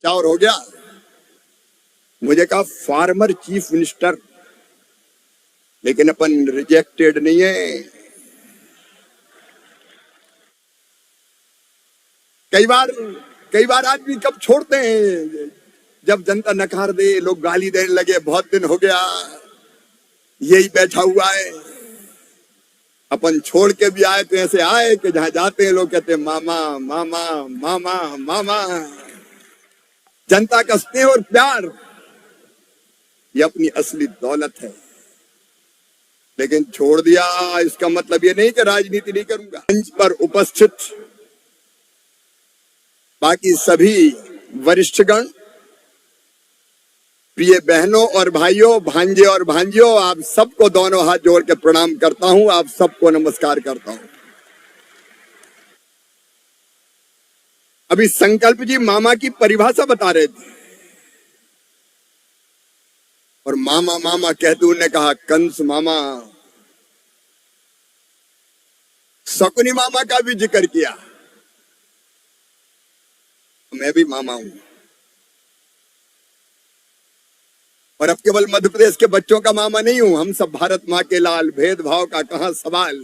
और हो गया। मुझे कहा फार्मर चीफ मिनिस्टर, लेकिन अपन रिजेक्टेड नहीं है। कई बार आदमी कब छोड़ते हैं, जब जनता नकार दे, लोग गाली देने लगे, बहुत दिन हो गया यही बैठा हुआ है। अपन छोड़ के भी आए तो ऐसे आए कि जहां जाते हैं लोग कहते हैं मामा मामा मामा मामा। जनता का स्नेह और प्यार ये अपनी असली दौलत है, लेकिन छोड़ दिया इसका मतलब ये नहीं कि राजनीति नहीं करूंगा। मंच पर उपस्थित बाकी सभी वरिष्ठगण, प्रिय बहनों और भाइयों, भांजे और भांजियों, आप सबको दोनों हाथ जोड़ के प्रणाम करता हूं, आप सबको नमस्कार करता हूं। अभी संकल्प जी मामा की परिभाषा बता रहे थे और मामा मामा कहते उन्होंने कहा कंस मामा, शकुनी मामा का भी जिक्र किया। मैं भी मामा हूं और अब केवल मध्य प्रदेश के बच्चों का मामा नहीं हूं, हम सब भारत मां के लाल, भेदभाव का कहां सवाल।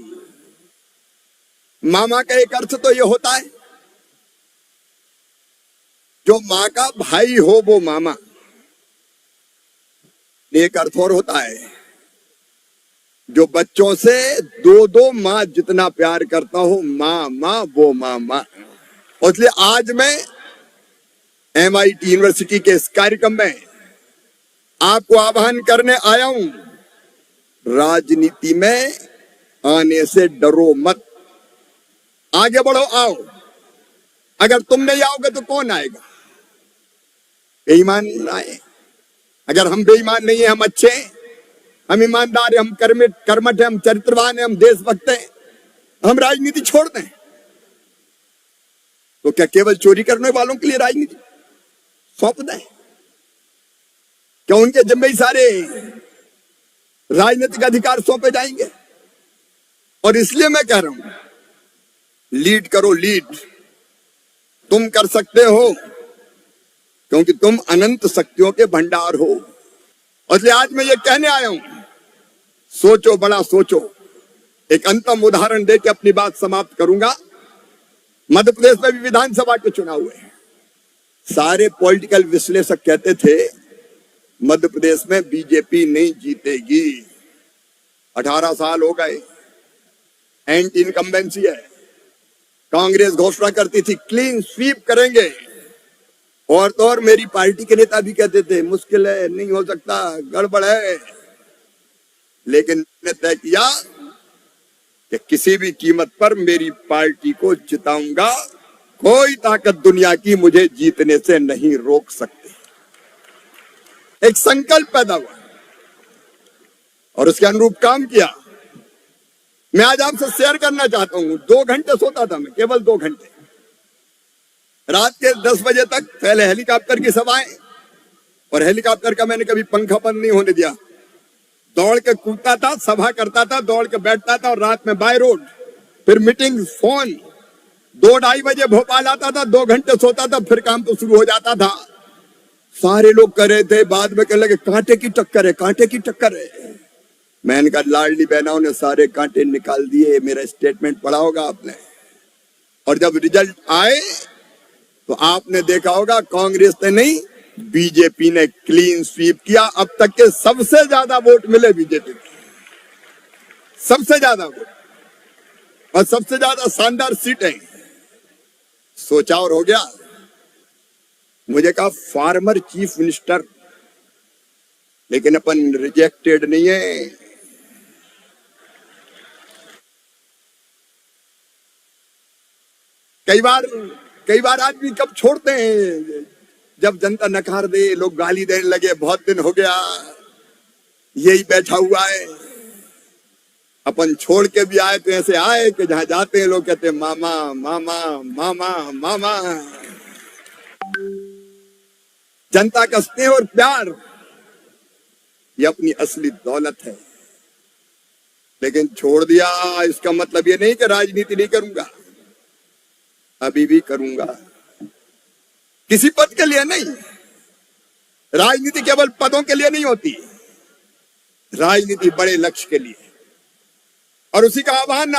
मामा का एक अर्थ तो ये होता है जो मां का भाई हो वो मामा। एक अर्थ और होता है जो बच्चों से दो माँ जितना प्यार करता हो, माँ माँ वो मामा। और इसलिए आज मैं MIT यूनिवर्सिटी के इस कार्यक्रम में आपको आह्वान करने आया हूं, राजनीति में आने से डरो मत, आगे बढ़ो, आओ। अगर तुम नहीं आओगे तो कौन आएगा? बेईमान आए। अगर हम बेईमान नहीं है, हम अच्छे हैं, हम ईमानदार हैं, हम कर्मठ हैं, हम चरित्रवान हैं, हम देशभक्त हैं, हम राजनीति छोड़ दें तो क्या केवल चोरी करने वालों के लिए राजनीति सौंप दें? क्या उनके जिम्मे सारे राजनीतिक अधिकार सौंपे जाएंगे? और इसलिए मैं कह रहा हूं, लीड करो, लीड। तुम कर सकते हो क्योंकि तुम अनंत शक्तियों के भंडार हो। और इसलिए आज मैं ये कहने आया हूं, सोचो, बड़ा सोचो। एक अंतिम उदाहरण देकर अपनी बात समाप्त करूंगा। मध्य प्रदेश में भी विधानसभा के चुनाव हुए। सारे पॉलिटिकल विश्लेषक कहते थे मध्य प्रदेश में बीजेपी नहीं जीतेगी। 18 साल हो गए, एंटी इनकम्बेंसी है। कांग्रेस घोषणा करती थी क्लीन स्वीप करेंगे, और तो और मेरी पार्टी के नेता भी कहते थे मुश्किल है, नहीं हो सकता, गड़बड़ है। लेकिन मैंने तय किया कि किसी भी कीमत पर मेरी पार्टी को जिताऊंगा। कोई ताकत दुनिया की मुझे जीतने से नहीं रोक सकती। एक संकल्प पैदा हुआ और उसके अनुरूप काम किया। मैं आज आपसे शेयर करना चाहता हूं। 2 घंटे सोता था मैं, केवल 2 घंटे। रात के 10 बजे तक पहले हेलीकॉप्टर की सभाएं, और हेलीकॉप्टर का मैंने कभी पंखा बंद नहीं होने दिया। दौड़ के कूदता था, सभा करता था, दौड़ के बैठता था, और रात में बाय रोड, फिर मीटिंग, फोन। 2-2:30 बजे भोपाल आता था, 2 घंटे सोता था, फिर काम तो शुरू हो जाता था। सारे लोग कर रहे थे, बाद में कहने लगे कांटे की टक्कर है, कांटे की टक्कर है। मैंने कहा लाडली बहनों ने सारे कांटे निकाल दिए। मेरा स्टेटमेंट पढ़ा होगा आपने। और जब रिजल्ट आए तो आपने देखा होगा कांग्रेस ने नहीं, बीजेपी ने क्लीन स्वीप किया। अब तक के सबसे ज्यादा वोट मिले बीजेपी को, सबसे ज्यादा वोट, और सबसे ज्यादा शानदार सीटें। सोचा और हो गया। मुझे कहा फार्मर चीफ मिनिस्टर, लेकिन अपन रिजेक्टेड नहीं है। कई बार आदमी कब छोड़ते हैं, जब जनता नकार दे, लोग गाली देने लगे, बहुत दिन हो गया यही बैठा हुआ है। अपन छोड़ के भी आए तो ऐसे आए कि जहां जाते हैं लोग कहते हैं मामा मामा मामा मामा। जनता का स्नेह और प्यार ये अपनी असली दौलत है, लेकिन छोड़ दिया इसका मतलब ये नहीं कि राजनीति नहीं करूंगा, अभी भी करूंगा। किसी पद के लिए नहीं। राजनीति केवल पदों के लिए नहीं होती, राजनीति बड़े लक्ष्य के लिए। और उसी का आह्वान